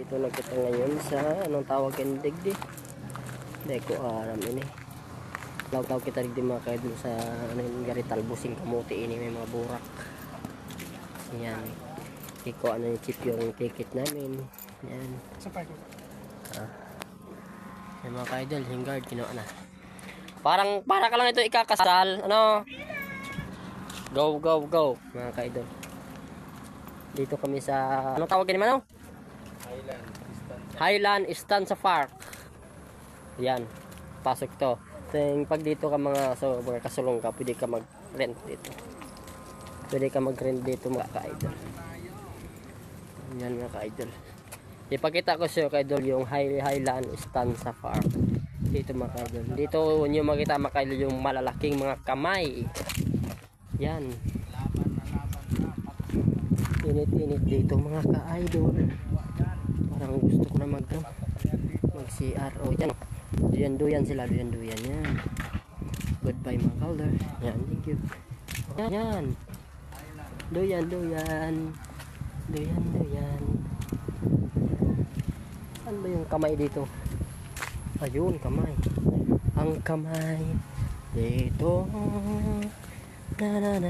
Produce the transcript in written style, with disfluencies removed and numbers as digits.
Dito na kita ngayon sa anong tawag kay digdi. Hindi ko alam ini. Law-law kita digdi mga kaidol sa ano yung gari talbusing kamuti ini may mga burak. Yan. Iko ano yung chip yung ticket namin. Yan. Sa parking. Yung mga kaidol, hingguard kinuha na. Para ka lang ito ikakasal. Ano? Go, go, go. Mga kaidol. Dito kami sa ano tawag ni Manong? Highland Stanza Park. Yan. Pasok to. Pag dito ka mga kasulong ka, pwede ka mag-rent dito. Pwede ka mag-rent dito mga ka-idol. Yan mga ka-idol. Ipakita ko sa ka-idol yung Highland Stanza Park. Dito mga ka-idol. Dito nyo makita mga ka-idol yung malalaking mga kamay. Yan. Init-init dito mga ka-idol. Parang gusto ko na mag-CR. O yan. Duyan sila. Duyan yan. Goodbye mga color. Yan. Thank you. Yan. Duyan. Saan ba yung kamay dito? Ayun, kamay. Ang kamay dito. Na.